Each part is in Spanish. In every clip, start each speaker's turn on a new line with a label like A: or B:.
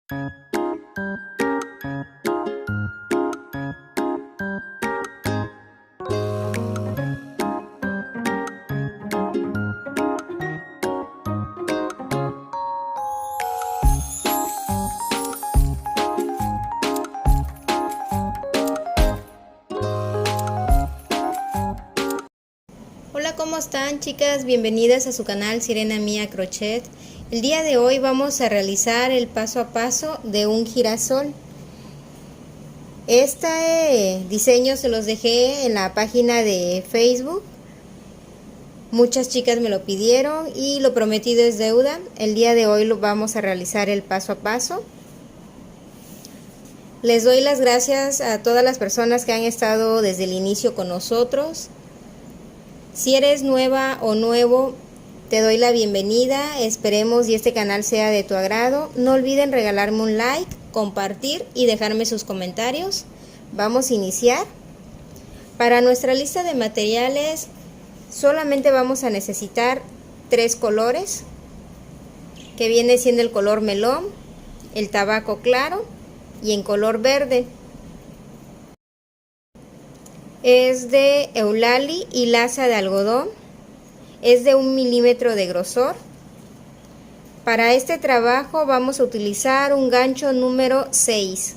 A: Hola, ¿cómo están, chicas? Bienvenidas a su canal Sirena Mía Crochet. El día de hoy vamos a realizar el paso a paso de un girasol. Este diseño se los dejé en la página de Facebook. Muchas chicas me lo pidieron y lo prometido es deuda. El día de hoy lo vamos a realizar el paso a paso. Les doy las gracias a todas las personas que han estado desde el inicio con nosotros. Si eres nueva o nuevo, te doy la bienvenida. Esperemos y este canal sea de tu agrado. No olviden regalarme un like, compartir y dejarme sus comentarios. Vamos a iniciar. Para nuestra lista de materiales solamente vamos a necesitar 3 colores, que viene siendo el color melón, el tabaco claro y en color verde. Es de Eulali y laza de algodón. Es de 1 milímetro de grosor. Para este trabajo vamos a utilizar un gancho número 6.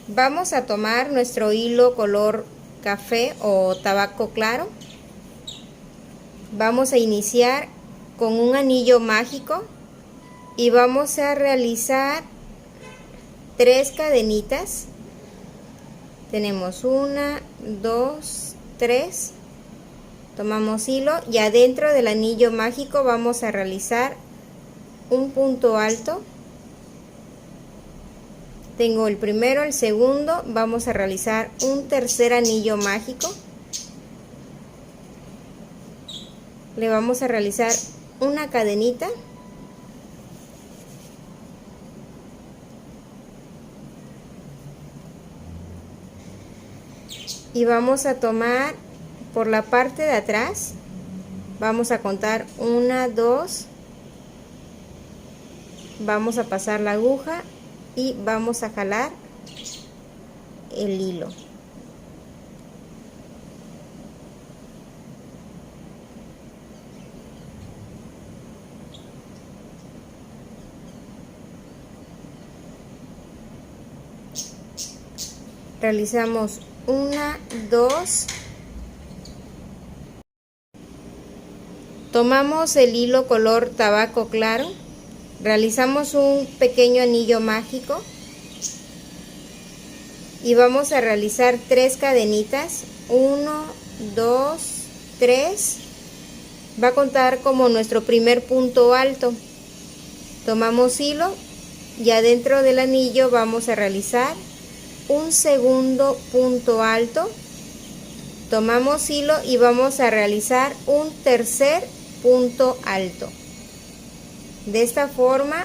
A: Vamos a tomar nuestro hilo color café o tabaco claro. Vamos a iniciar con un anillo mágico y vamos a realizar 3 cadenitas. Tenemos 1, 2, 3. Tomamos hilo y adentro del anillo mágico vamos a realizar un punto alto. Tengo el primero, el segundo, vamos a realizar un tercer anillo mágico. Le vamos a realizar una cadenita. Y vamos a tomar por la parte de atrás, vamos a contar 1, 2, vamos a pasar la aguja y vamos a jalar el hilo. Realizamos 1, 2. Tomamos el hilo color tabaco claro, realizamos un pequeño anillo mágico y vamos a realizar 3 cadenitas. 1, 2, 3. Va a contar como nuestro primer punto alto. Tomamos hilo y adentro del anillo vamos a realizar un segundo punto alto. Tomamos hilo y vamos a realizar un tercer punto alto. De esta forma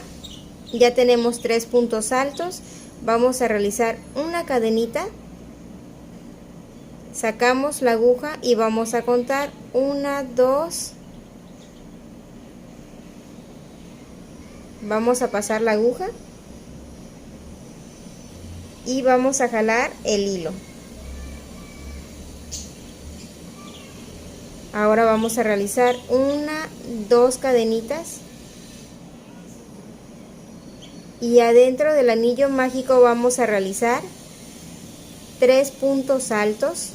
A: ya tenemos 3 puntos altos. Vamos a realizar una cadenita, sacamos la aguja y vamos a contar 1, 2. Vamos a pasar la aguja y vamos a jalar el hilo. Ahora vamos a realizar 1, 2 cadenitas y adentro del anillo mágico vamos a realizar 3 puntos altos.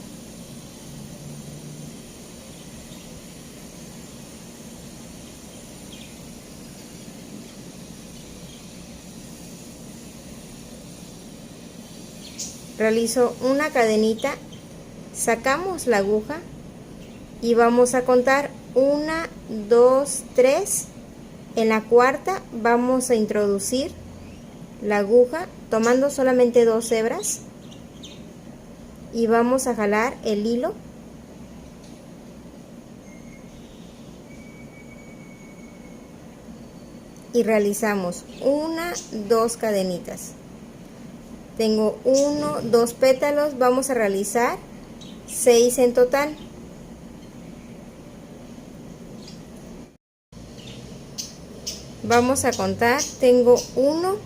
A: Realizo una cadenita, sacamos la aguja y vamos a contar 1, 2, 3. En la cuarta vamos a introducir la aguja tomando solamente 2 hebras y vamos a jalar el hilo. Y realizamos 1, 2 cadenitas. Tengo 1, 2 pétalos, vamos a realizar 6 en total. Vamos a contar. Tengo 1,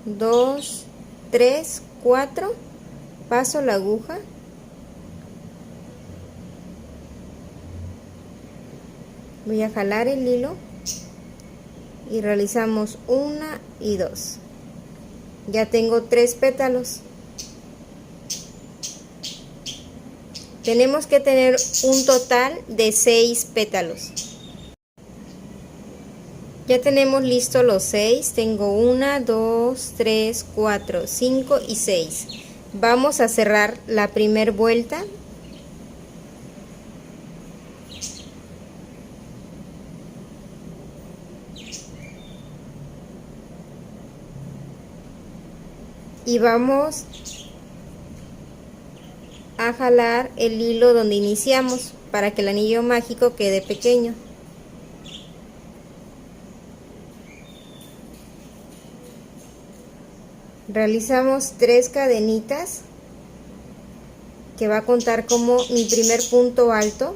A: 2, 3, 4. Paso la aguja. Voy a jalar el hilo y realizamos 1 y 2. Ya tengo 3 pétalos. Tenemos que tener un total de 6 pétalos. Ya tenemos listos los 6. Tengo 1, 2, 3, 4, 5 y 6. Vamos a cerrar la primera vuelta. Y vamos a jalar el hilo donde iniciamos para que el anillo mágico quede pequeño. Realizamos 3 cadenitas que va a contar como mi primer punto alto.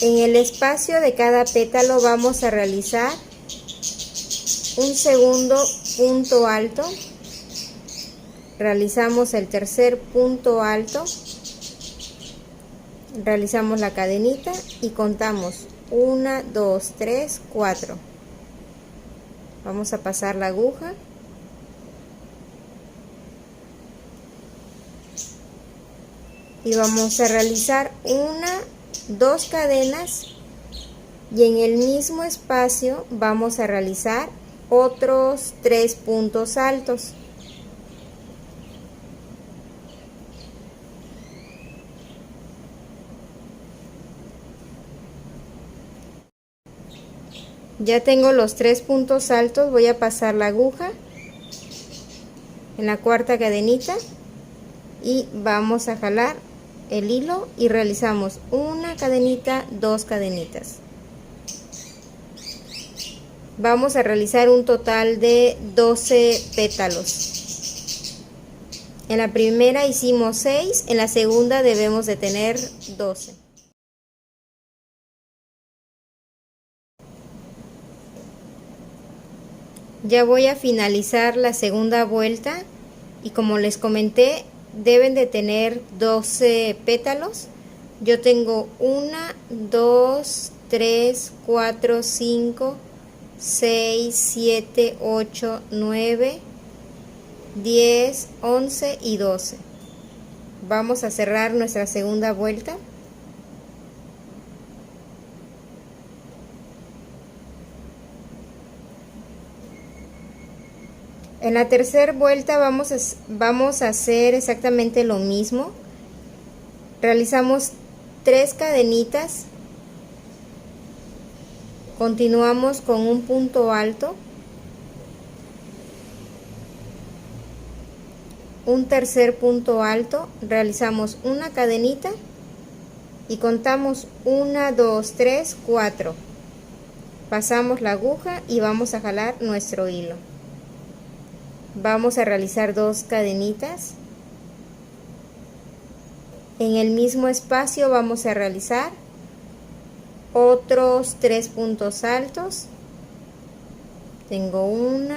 A: En el espacio de cada pétalo vamos a realizar un segundo punto alto. Realizamos el tercer punto alto. Realizamos la cadenita y contamos 1, 2, 3, 4. Vamos a pasar la aguja. Y vamos a realizar 2 cadenas y en el mismo espacio vamos a realizar otros 3 puntos altos. Ya tengo los 3 puntos altos. Voy a pasar la aguja en la cuarta cadenita y vamos a jalar el hilo y realizamos una cadenita, 2 cadenitas. Vamos a realizar un total de 12 pétalos. En la primera hicimos 6, en la segunda debemos de tener 12. Ya voy a finalizar la segunda vuelta y como les comenté, deben de tener 12 pétalos. Yo tengo 1, 2, 3, 4, 5, 6, 7, 8, 9, 10, 11 y 12. Vamos a cerrar nuestra segunda vuelta. En la tercera vuelta vamos a hacer exactamente lo mismo. Realizamos 3 cadenitas. Continuamos con un punto alto. Un tercer punto alto. Realizamos una cadenita y contamos 1, 2, 3, 4. Pasamos la aguja y vamos a jalar nuestro hilo. Vamos a realizar 2 cadenitas. En el mismo espacio vamos a realizar otros 3 puntos altos. Tengo 1,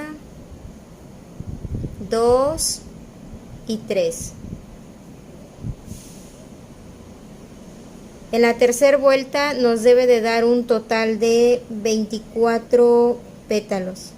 A: 2 y 3. En la tercera vuelta nos debe de dar un total de 24 pétalos.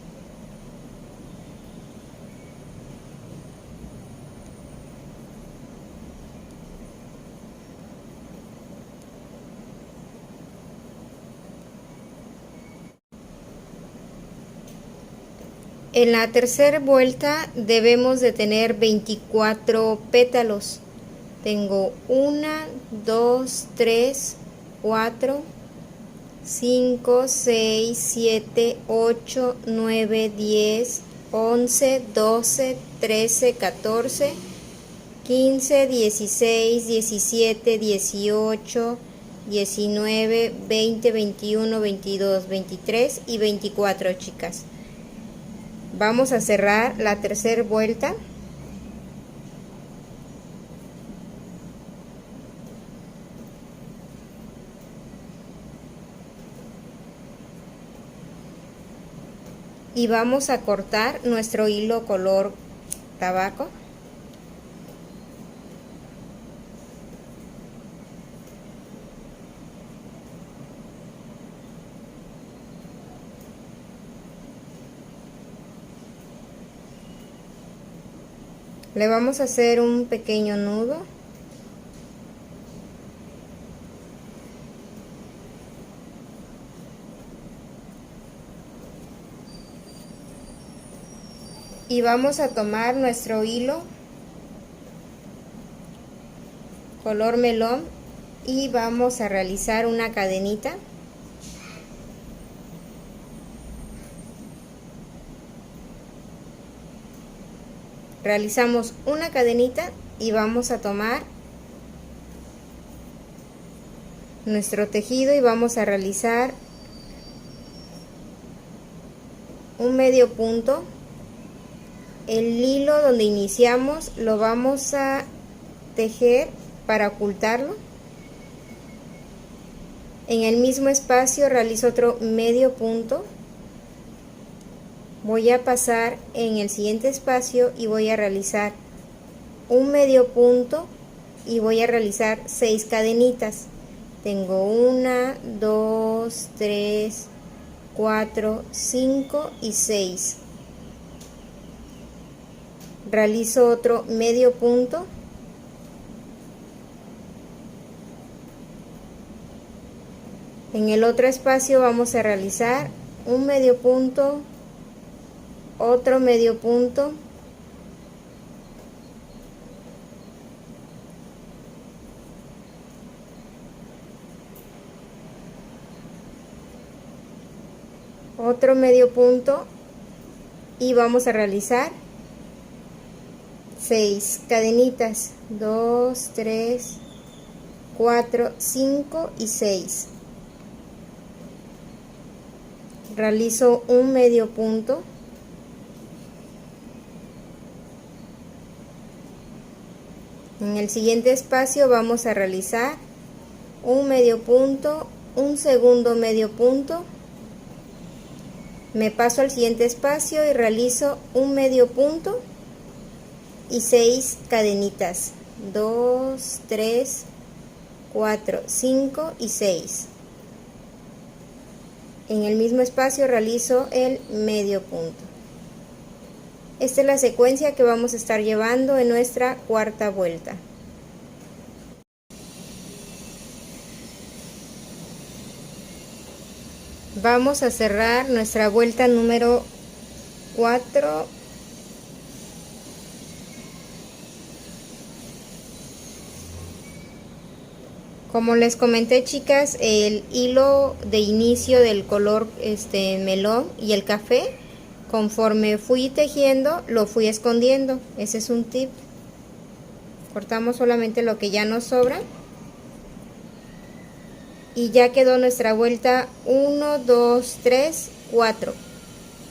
A: En la tercera vuelta debemos de tener 24 pétalos. Tengo 1, 2, 3, 4, 5, 6, 7, 8, 9, 10, 11, 12, 13, 14, 15, 16, 17, 18, 19, 20, 21, 22, 23 y 24, chicas. Vamos a cerrar la tercera vuelta. y vamos a cortar nuestro hilo color tabaco. Le vamos a hacer un pequeño nudo. Y vamos a tomar nuestro hilo color melón y vamos a realizar una cadenita. Realizamos una cadenita y vamos a tomar nuestro tejido y vamos a realizar un medio punto. El hilo donde iniciamos lo vamos a tejer para ocultarlo. En el mismo espacio realizo otro medio punto. Voy a pasar en el siguiente espacio y voy a realizar un medio punto y voy a realizar 6 cadenitas. Tengo 1, 2, 3, 4, 5 y 6. Realizo otro medio punto. En el otro espacio vamos a realizar un medio punto, otro medio punto, otro medio punto y vamos a realizar 6 cadenitas, 2, 3, 4, 5 y 6. Realizo un medio punto. En el siguiente espacio vamos a realizar un medio punto, un segundo medio punto. Me paso al siguiente espacio y realizo un medio punto y 6 cadenitas, 2, 3, 4, 5 y 6. En el mismo espacio realizo el medio punto. Esta es la secuencia que vamos a estar llevando en nuestra cuarta vuelta. Vamos a cerrar nuestra vuelta número 4. Como les comenté, chicas, el hilo de inicio del color melón y el café, conforme fui tejiendo, lo fui escondiendo. Ese es un tip. Cortamos solamente lo que ya nos sobra. Y ya quedó nuestra vuelta 1, 2, 3, 4.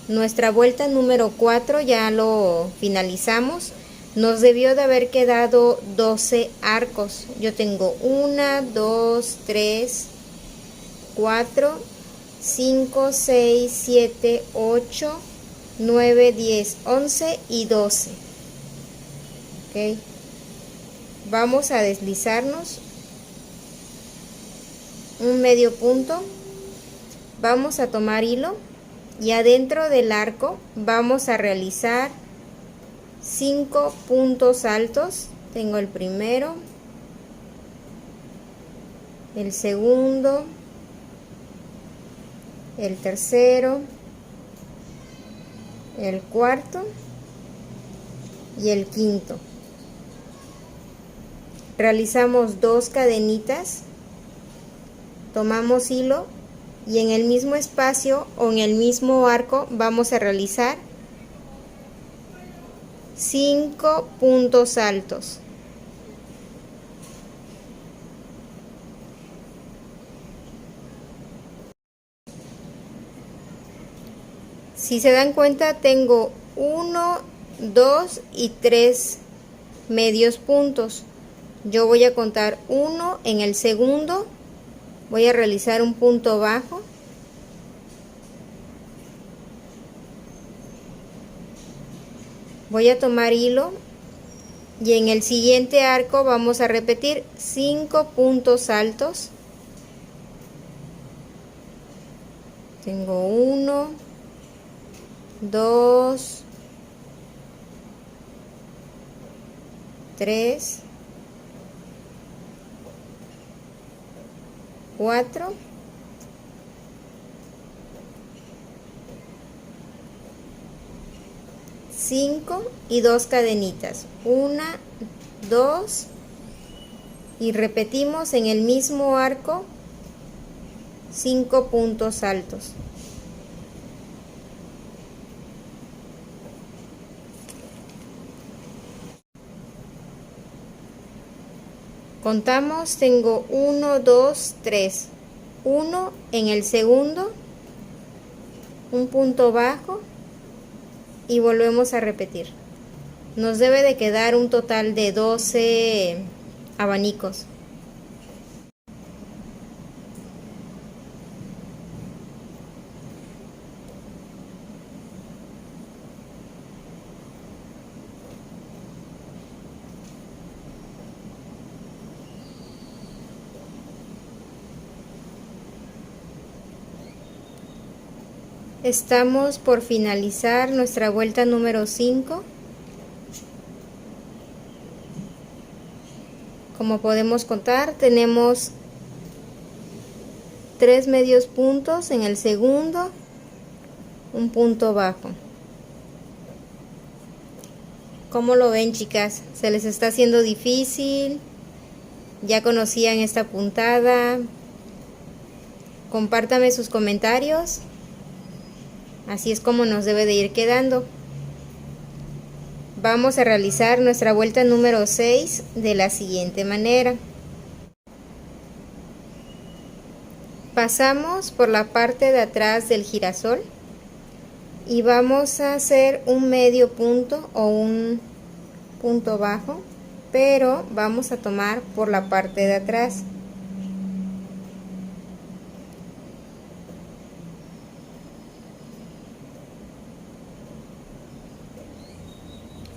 A: Nuestra vuelta número 4 ya lo finalizamos. Nos debió de haber quedado 12 arcos. Yo tengo 1, 2, 3, 4, 5, 6, 7, 8, 9, 10, 11 y 12. Ok. Vamos a deslizarnos un medio punto. Vamos a tomar hilo y adentro del arco vamos a realizar 5 puntos altos. Tengo el primero, el segundo, el tercero, el cuarto y el quinto. Realizamos 2 cadenitas, tomamos hilo y en el mismo espacio o en el mismo arco vamos a realizar 5 puntos altos. Si se dan cuenta, tengo 1, 2 y 3 medios puntos. Yo voy a contar 1 en el segundo, voy a realizar un punto bajo. Voy a tomar hilo y en el siguiente arco vamos a repetir 5 puntos altos. Tengo 1, 2, 3, 4, 5 y 2 cadenitas, 1, 2 y repetimos en el mismo arco 5 puntos altos. Contamos, tengo 1, 2, 3, 1 en el segundo, un punto bajo y volvemos a repetir. Nos debe de quedar un total de 12 abanicos. Estamos por finalizar nuestra vuelta número 5. Como podemos contar, tenemos 3 medios puntos en el segundo, un punto bajo. ¿Cómo lo ven, chicas? ¿Se les está haciendo difícil? ¿Ya conocían esta puntada? Compártame sus comentarios. Así es como nos debe de ir quedando. Vamos a realizar nuestra vuelta número 6 de la siguiente manera. Pasamos por la parte de atrás del girasol y vamos a hacer un medio punto o un punto bajo, pero vamos a tomar por la parte de atrás.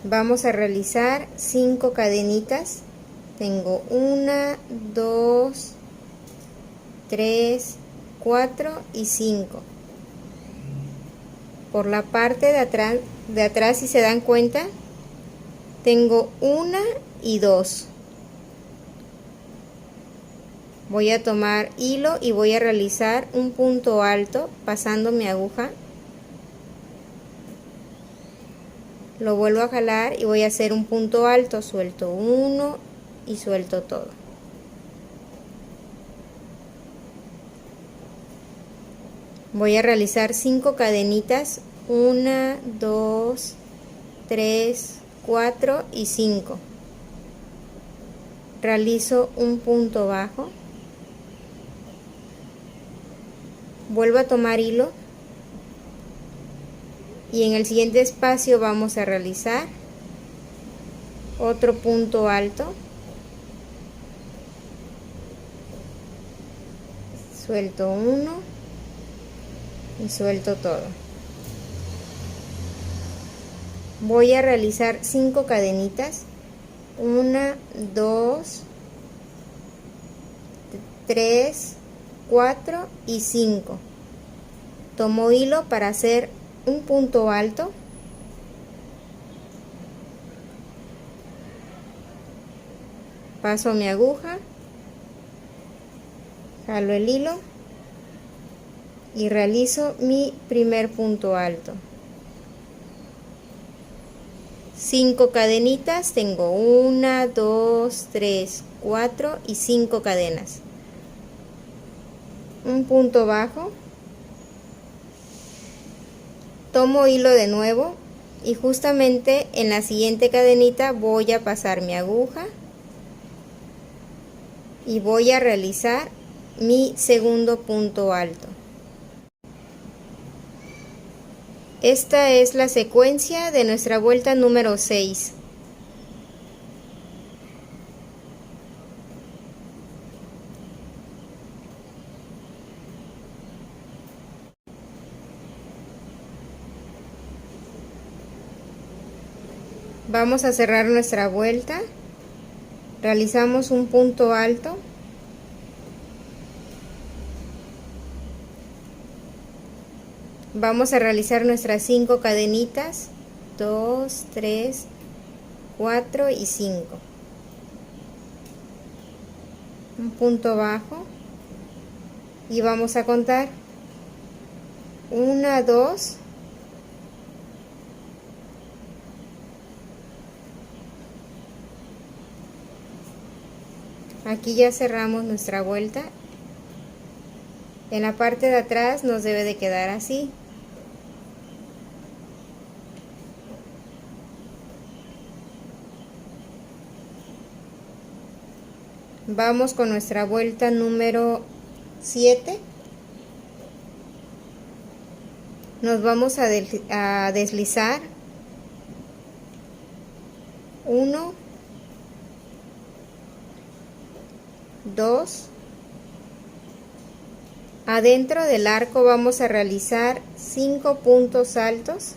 A: Vamos a realizar 5 cadenitas. Tengo 1, 2, 3, 4 y 5. Por la parte de atrás, si se dan cuenta, tengo 1 y 2. Voy a tomar hilo y voy a realizar un punto alto pasando mi aguja. Lo vuelvo a jalar y voy a hacer un punto alto, suelto 1 y suelto todo. Voy a realizar 5 cadenitas, 1, 2, 3, 4 y 5. Realizo un punto bajo. Vuelvo a tomar hilo. Y en el siguiente espacio vamos a realizar otro punto alto. Suelto 1 y suelto todo. Voy a realizar 5 cadenitas. 1, 2, 3, 4 y 5. Tomo hilo para hacer un punto alto. Paso mi aguja, jalo el hilo y realizo mi primer punto alto. 5 cadenitas, tengo 1, 2, 3, 4 y 5 cadenas. Un punto bajo. Tomo hilo de nuevo y justamente en la siguiente cadenita voy a pasar mi aguja y voy a realizar mi segundo punto alto. Esta es la secuencia de nuestra vuelta número 6. Vamos a cerrar nuestra vuelta, realizamos un punto alto, vamos a realizar nuestras 5 cadenitas, 2, 3, 4 y 5, un punto bajo y vamos a contar 1, 2, aquí ya cerramos nuestra vuelta. En la parte de atrás nos debe de quedar así. Vamos con nuestra vuelta número 7. Nos vamos a deslizar 1, 2, adentro del arco vamos a realizar 5 puntos altos.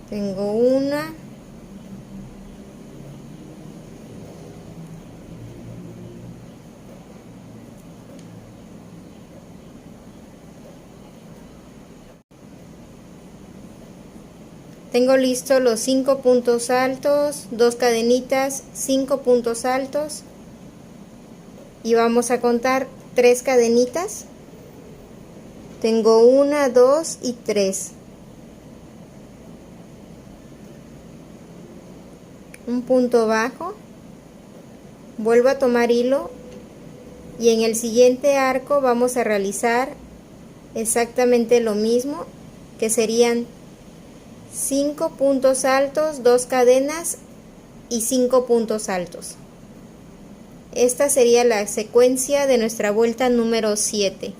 A: Tengo 1, tengo listo los 5 puntos altos, 2 cadenitas, 5 puntos altos y vamos a contar 3 cadenitas. Tengo 1, 2 y 3. Un punto bajo, vuelvo a tomar hilo y en el siguiente arco vamos a realizar exactamente lo mismo, que serían 5 puntos altos, 2 cadenas y 5 puntos altos. Esta sería la secuencia de nuestra vuelta número 7.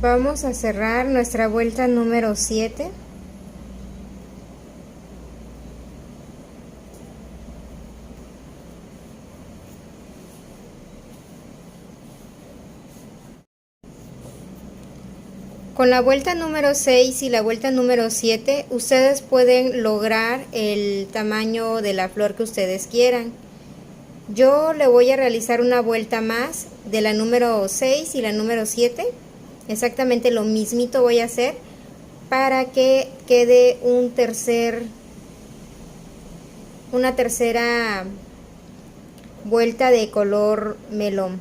A: Vamos a cerrar nuestra vuelta número 7. Con la vuelta número 6 y la vuelta número 7, ustedes pueden lograr el tamaño de la flor que ustedes quieran. Yo le voy a realizar una vuelta más de la número 6 y la número 7. Exactamente lo mismito voy a hacer para que quede una tercera vuelta de color melón.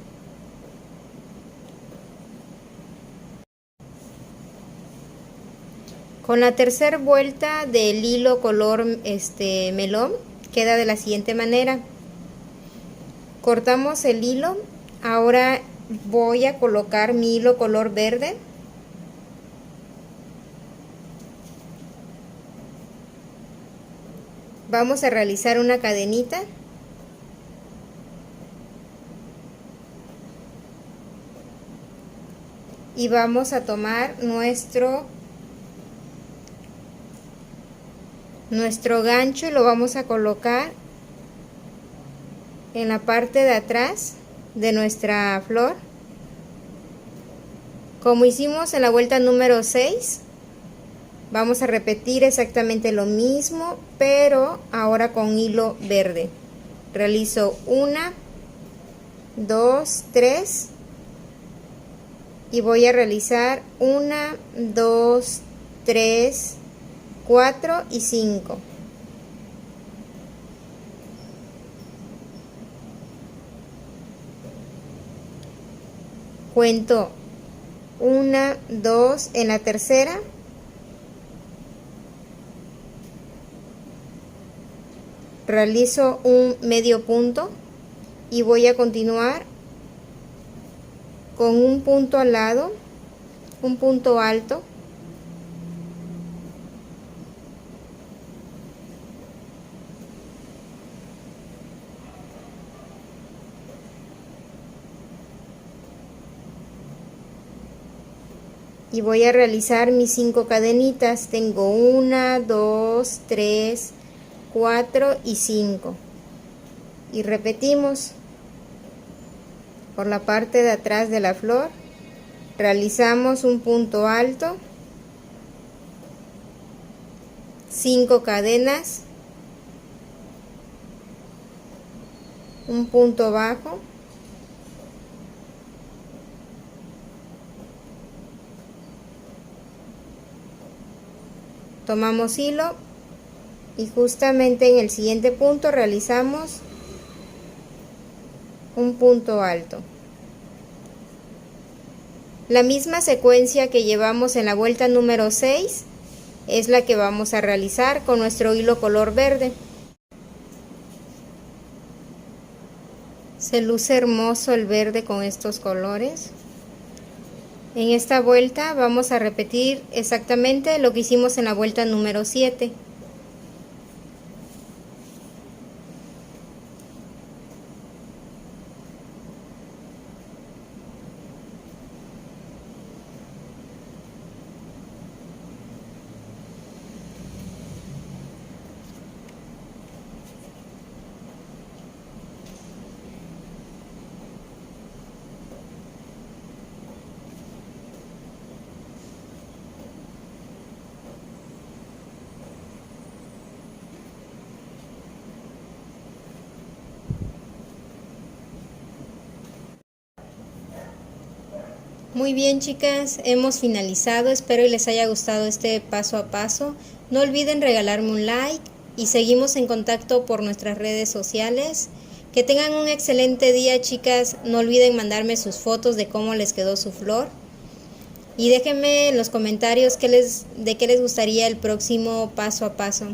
A: Con la tercera vuelta del hilo color melón queda de la siguiente manera. Cortamos el hilo. Ahora voy a colocar mi hilo color verde. Vamos a realizar una cadenita. Y vamos a tomar nuestro gancho y lo vamos a colocar en la parte de atrás de nuestra flor, como hicimos en la vuelta número 6. Vamos a repetir exactamente lo mismo, pero ahora con hilo verde. Realizo 1, 2, 3 y voy a realizar 1, 2, 3, 4 y 5. Cuento 1, 2 en la tercera. Realizo un medio punto y voy a continuar con un punto al lado, un punto alto. y voy a realizar mis 5 cadenitas. Tengo 1, 2, 3, 4 y 5, y repetimos por la parte de atrás de la flor. Realizamos un punto alto, 5 cadenas, un punto bajo, tomamos hilo y justamente en el siguiente punto realizamos un punto alto. La misma secuencia que llevamos en la vuelta número 6 es la que vamos a realizar con nuestro hilo color verde. Se luce hermoso el verde con estos colores. En esta vuelta vamos a repetir exactamente lo que hicimos en la vuelta número 7. Muy bien, chicas, hemos finalizado. Espero y les haya gustado este paso a paso. No olviden regalarme un like y seguimos en contacto por nuestras redes sociales. Que tengan un excelente día, chicas. No olviden mandarme sus fotos de cómo les quedó su flor. Y déjenme en los comentarios de qué les gustaría el próximo paso a paso.